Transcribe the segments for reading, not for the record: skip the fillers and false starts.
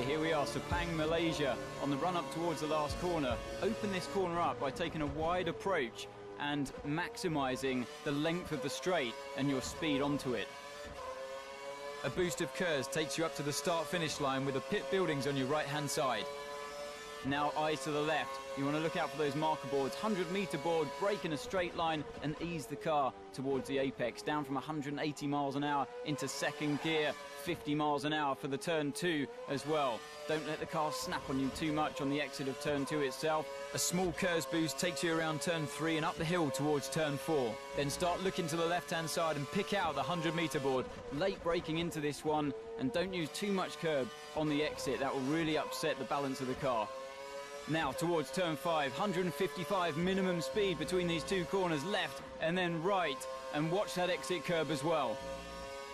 here we are, Sepang, Malaysia, on the run up towards the last corner. Open this corner up by taking a wide approach and maximising the length of the straight and your speed onto it. A boost of curves takes you up to the start-finish line with the pit buildings on your right-hand side. Now eyes to the left. You want to look out for those marker boards. 100-metre board, brake in a straight line and ease the car towards the apex. Down from 180 miles an hour into second gear. 50 miles an hour for the turn 2 as well. Don't let the car snap on you too much on the exit of turn 2 itself. A small curves boost takes you around turn 3 and up the hill towards turn 4. Then start looking to the left-hand side and pick out the 100-metre board. Late braking into this one, and don't use too much curb on the exit. That will really upset the balance of the car. Now towards turn 5, 155 minimum speed between these two corners, left and then right, and watch that exit curb as well.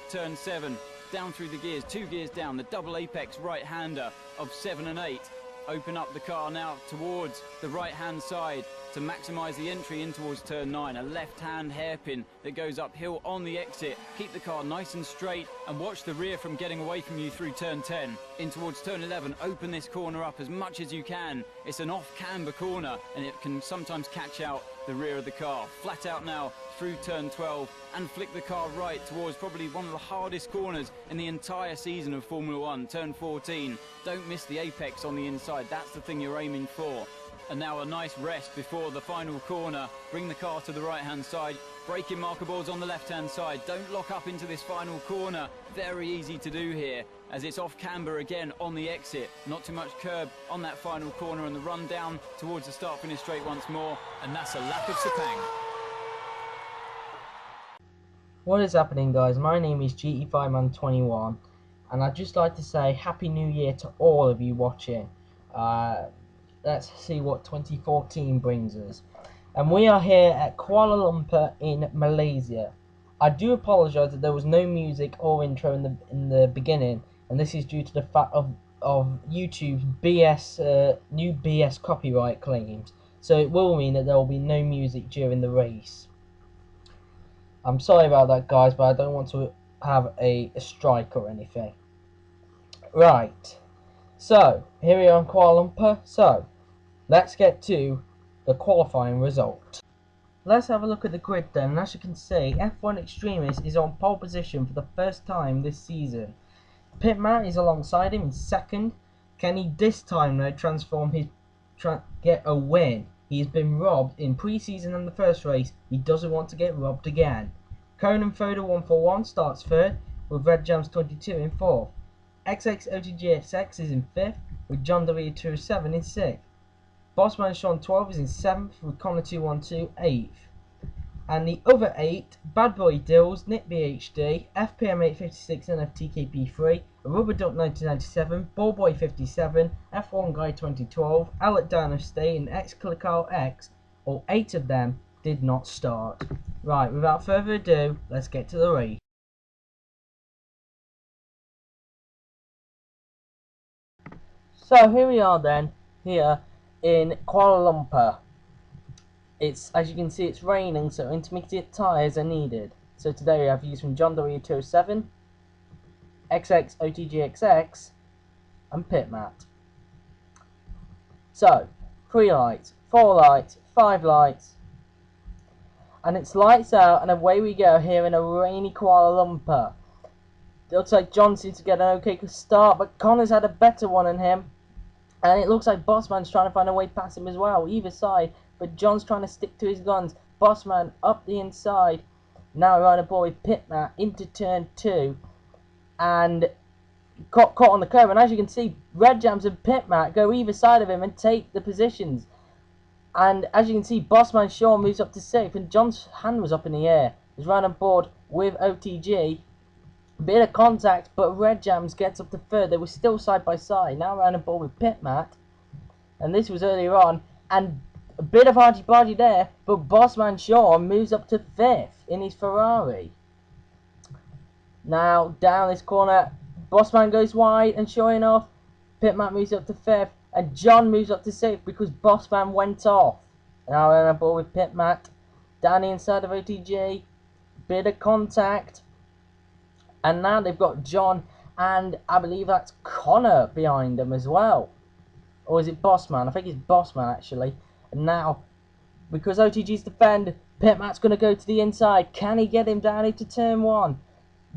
Turn 7, down through the gears, 2 gears down, the double apex right-hander of 7 and 8. Open up the car now towards the right-hand side to maximise the entry in towards turn 9. A left-hand hairpin that goes uphill on the exit. Keep the car nice and straight and watch the rear from getting away from you through turn 10. In towards turn 11, open this corner up as much as you can. It's an off-camber corner and it can sometimes catch out the rear of the car. Flat out now through turn 12 and flick the car right towards probably one of the hardest corners in the entire season of Formula 1, turn 14. Don't miss the apex on the inside, that's the thing you're aiming for. And now a nice rest before the final corner. Bring the car to the right-hand side. Braking marker boards on the left-hand side. Don't lock up into this final corner. Very easy to do here, as it's off camber again on the exit. Not too much curb on that final corner, and the run down towards the start-finish straight once more. And that's a lap of Sepang. What is happening, guys? My name is GT5Man21, and I'd just like to say Happy New Year to all of you watching. Let's see what 2014 brings us. And we are here at Kuala Lumpur in Malaysia. I do apologise that there was no music or intro in the beginning, and this is due to the fact of YouTube's new BS copyright claims. So it will mean that there will be no music during the race. I'm sorry about that, guys, but I don't want to have a strike or anything. Right, so here we are in Kuala Lumpur. So let's get to the qualifying result. Let's have a look at the grid then, and as you can see, F1 Extremist is on pole position for the first time this season. Pitman is alongside him in second. Can he this time though get a win? He has been robbed in pre-season and the first race. He doesn't want to get robbed again. Conan Foda 141 starts third, with Red Jams 22 in fourth. XXOTGXX is in fifth, with John W 207 in sixth. Bossman Sean 12 is in 7th, with Connor 212 8th. And the other 8, Bad Boy Dills, Nick BHD, FPM 856 NFTKP3, Rubber Duck 1997, Ballboy 57, F1 Guy 2012, Alec Dino State, and XClickR X, all 8 of them did not start. Right, without further ado, let's get to the race. So here we are then, here in Kuala Lumpur. It's, as you can see, it's raining, so intermediate tyres are needed. So today we have used from John W 207, XXOTGXX, and Pit Mat. So 3 lights, 4 lights, 5 lights, and it's lights out, and away we go here in a rainy Kuala Lumpur. It looks like John seems to get an okay start, but Connor's had a better one than him. And it looks like Bossman's trying to find a way past him as well, either side. But John's trying to stick to his guns. Bossman up the inside. Now we're on a board with Pitmat into turn 2. And caught on the curb. And as you can see, Red Jams and Pitmat go either side of him and take the positions. And as you can see, Bossman Shaw moves up to 6th. And John's hand was up in the air. He's right on board with OTG. Bit of contact, but Red Jams gets up to 3rd. They were still side by side. Now we're on a ball with Pitmat, and this was earlier on, and a bit of argy-bargy there, but Bossman Shaw moves up to 5th in his Ferrari. Now down this corner, Bossman goes wide, and sure enough, Pitmat moves up to 5th, and John moves up to 6th because Bossman went off. Now we're on a ball with Pitmat, down the inside of OTG, bit of contact. And now they've got John and I believe that's Connor behind him as well. Or is it Bossman? I think it's Bossman actually. And now, because OTG's defend, Pitmat's going to go to the inside. Can he get him down into turn 1?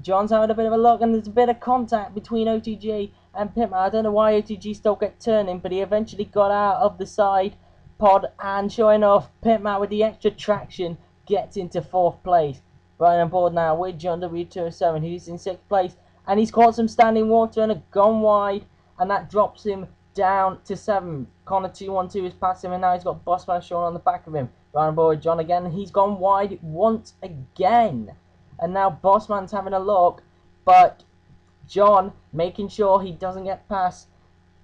John's having a bit of a look, and there's a bit of contact between OTG and Pitmat. I don't know why OTG still kept turning, but he eventually got out of the side pod, and sure enough, Pitmat with the extra traction gets into 4th place. Right on board now with John W207, who's in 6th place, and he's caught some standing water and have gone wide, and that drops him down to 7th. Connor 212 is past him, and now he's got Bossman Sean on the back of him. Right on board with John again, and he's gone wide once again. And now Bossman's having a look, but John making sure he doesn't get past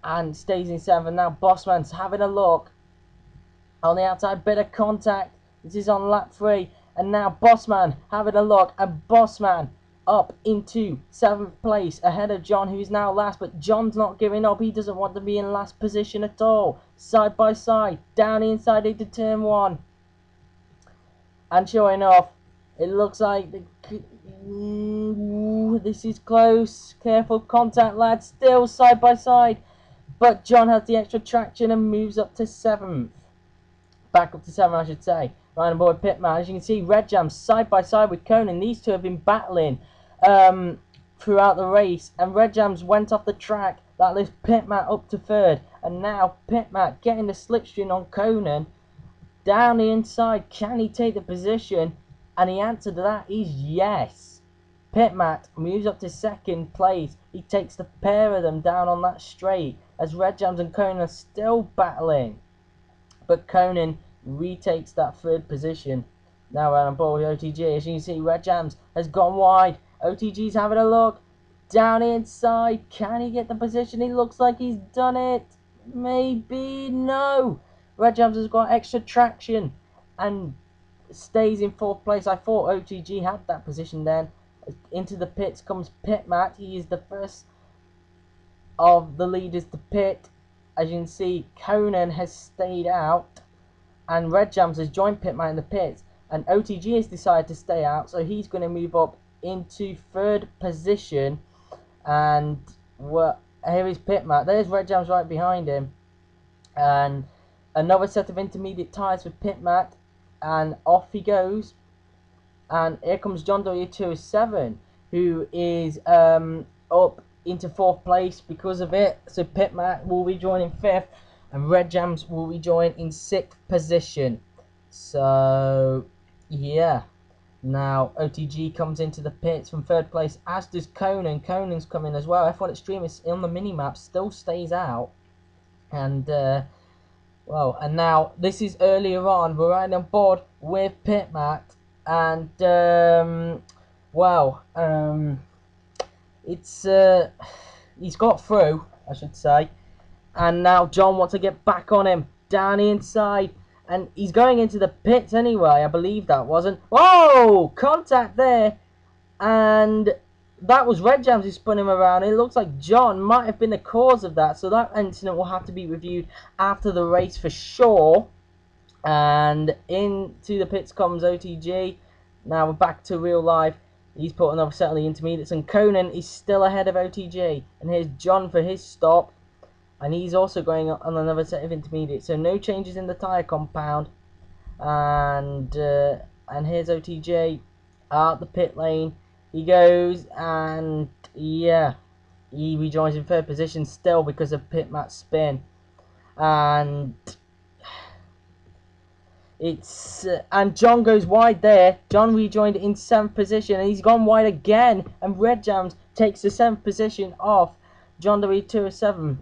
and stays in 7th. Now Bossman's having a look on the outside, bit of contact. This is on lap 3, and now Bossman having a look, and Bossman up into 7th place ahead of John, who's now last. But John's not giving up. He doesn't want to be in last position at all. Side by side, down the inside into turn 1, and sure enough, it looks like this is close. Careful contact, lads. Still side by side. But John has the extra traction and moves up to 7th. Back up to 7th, I should say. Right on board Pitman. As you can see, Red Jam side by side with Conan. These two have been battling throughout the race. And Red Jams went off the track. That lifts Pitman up to 3rd. And now Pitman getting the slipstream on Conan. Down the inside. Can he take the position? And the answer to that is yes. Pitmat moves up to 2nd place. He takes the pair of them down on that straight, as Red Jams and Conan are still battling. But Conan retakes that 3rd position. Now we're on board with OTG. As you can see, Red Jams has gone wide. OTG's having a look. Down the inside. Can he get the position? He looks like he's done it. Maybe. No. Red Jams has got extra traction and stays in 4th place. I thought OTG had that position then. Into the pits comes Pitmat. He is the first of the leaders to pit. As you can see, Conan has stayed out, and Red Jams has joined Pitmat in the pits, and OTG has decided to stay out, so he's going to move up into 3rd position. And here is Pitmat. There's Red Jams right behind him, and another set of intermediate tyres for Pitmat. And off he goes, and here comes John W207, who is up into 4th place because of it. So Pitmat will rejoin in 5th, and Red Jams will rejoin in 6th position. So yeah, now OTG comes into the pits from 3rd place, as does Conan. Conan's coming as well. F1 Extreme is on the mini-map, still stays out, and well, and now this is earlier on. We're riding on board with Pitmat, and it's he's got through, I should say, and now John wants to get back on him down the inside, and he's going into the pits anyway. I believe that wasn't. Whoa! Contact there, and that was Red Jams who spun him around. It looks like John might have been the cause of that, so that incident will have to be reviewed after the race for sure. And into the pits comes OTG. Now we're back to real life. He's put another set of the intermediates, and Conan is still ahead of OTG. And here's John for his stop, and he's also going on another set of intermediates. So no changes in the tyre compound. And here's OTG out the pit lane. He goes, and yeah, he rejoins in 3rd position still because of Pitmat's spin. And and John goes wide there. John rejoined in 7th position, and he's gone wide again, and Red Jams takes the 7th position off John W207.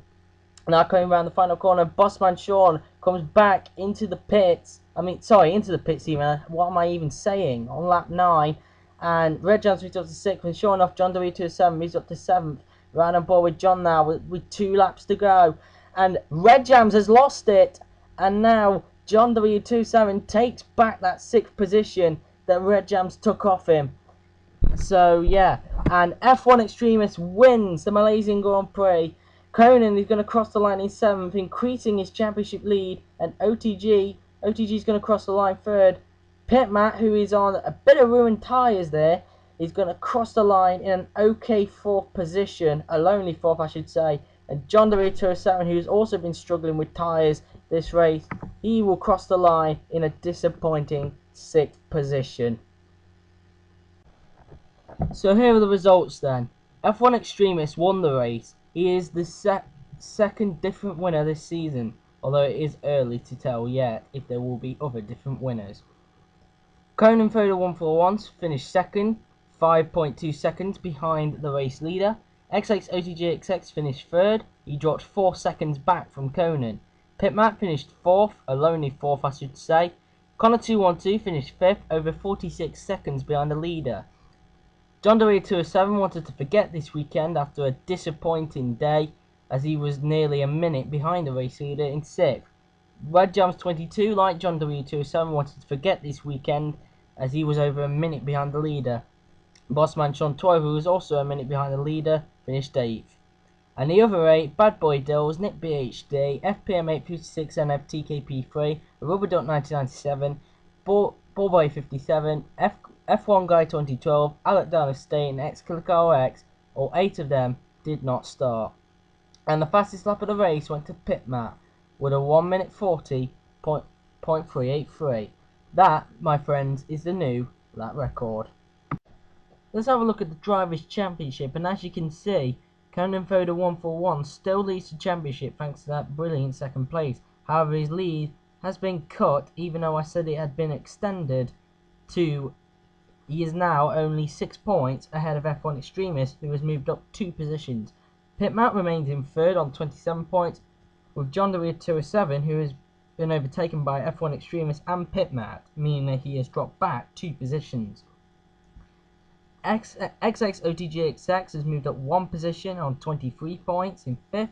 Now coming around the final corner, Bossman Sean comes back into the pits. Into the pits even. What am I even saying? On lap 9. And Red Jams moves up to 6th, and sure enough, John W207 moves up to 7th. Right on board with John now with 2 laps to go. And Red Jams has lost it, and now John W207 takes back that 6th position that Red Jams took off him. So yeah, and F1 Extremist wins the Malaysian Grand Prix. Conan is going to cross the line in 7th, increasing his championship lead, and OTG is going to cross the line 3rd. Pitmat, who is on a bit of ruined tyres there, He's going to cross the line in an okay fourth position, a lonely fourth I should say. And John Deere 207, who's also been struggling with tyres this race, he will cross the line in a disappointing sixth position. So here are the results then. F1 Extremist won the race. He is the second different winner this season, although it is early to tell yet if there will be other different winners. Conan Foda 141 finished second, 5.2 seconds behind the race leader. XX finished third, he dropped 4 seconds back from Conan. Pitmat finished fourth, a lonely fourth I should say. Connor 212 finished fifth, over 46 seconds behind the leader. John Deere 207 wanted to forget this weekend after a disappointing day, as he was nearly a minute behind the race leader in sixth. Red Jams 22, like John Deere 207, wanted to forget this weekend as he was over a minute behind the leader. Bossman Sean 12, who was also a minute behind the leader, finished 8th. And the other 8, Bad Boy Dills, Nick BHD, FPM 856 NF TKP3, Rubber Duck 1997, Ballboy 57, F1 Guy 2012, Alec Down Estate, and XKRX, all 8 of them did not start. And the fastest lap of the race went to Pitmat with a 1 minute 40.383. That, my friends, is the new lap record. Let's have a look at the Drivers' Championship, and as you can see, Conan Foda 141 still leads the championship thanks to that brilliant second place. However, his lead has been cut, even though I said it had been extended to. He is now only 6 points ahead of F1 Extremist, who has moved up 2 positions. Pitmat remains in third on 27 points, with John Deere 207, who has been overtaken by F1 Extremist and Pitmat, meaning that he has dropped back 2 positions. XXOTGXX has moved up 1 position on 23 points in 5th.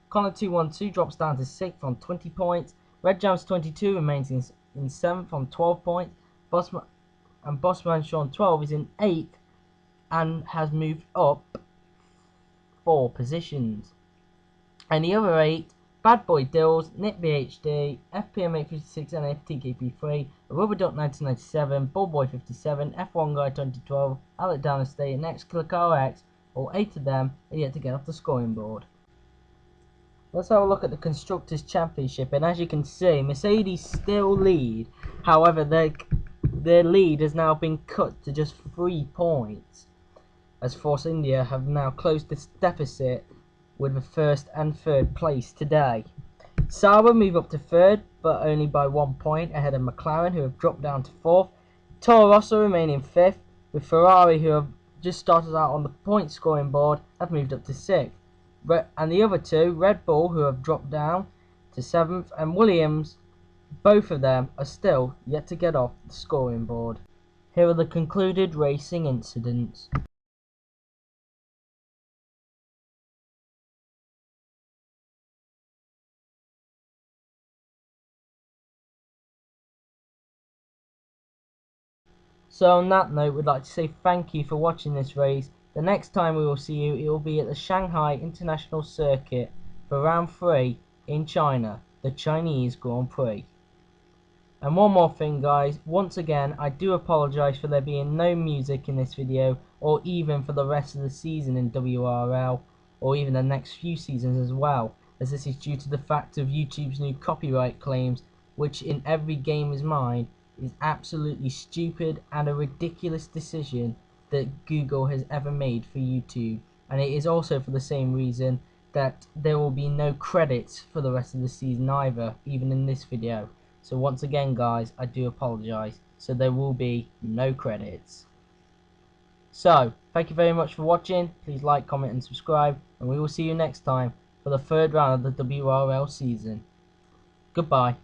Connor 212 drops down to 6th on 20 points. Red Jams 22 remains in 7th on 12 points. Bossman Sean 12 is in 8th and has moved up 4 positions. And the other 8, Bad Boy Dills, Nick BHD, FPM 856 NF TKP3, Rubber Duck 1997, Ballboy 57, F1 Guy 2012, Alec Down Estate, and XKRX, all 8 of them are yet to get off the scoring board. Let's have a look at the Constructors' Championship, and as you can see, Mercedes still lead. However, their lead has now been cut to just 3 points, as Force India have now closed this deficit with the first and third place today. Sauber move up to third, but only by 1 point ahead of McLaren, who have dropped down to fourth. Toro Rosso remain in fifth, with Ferrari, who have just started out on the point scoring board, have moved up to sixth. And the other 2, Red Bull, who have dropped down to 7th, and Williams, both of them are still yet to get off the scoring board. Here are the concluded racing incidents. So on that note, we'd like to say thank you for watching this race. The next time we will see you, it will be at the Shanghai International Circuit for round 3 in China, the Chinese Grand Prix. And one more thing guys, once again I do apologise for there being no music in this video, or even for the rest of the season in WRL, or even the next few seasons as well, as this is due to the fact of YouTube's new copyright claims, which in every gamer's mind is absolutely stupid and a ridiculous decision that Google has ever made for YouTube. And it is also for the same reason that there will be no credits for the rest of the season either, even in this video. So once again guys, I do apologise. So there will be no credits. So, thank you very much for watching. Please like, comment and subscribe. And we will see you next time for the third round of the WRL season. Goodbye.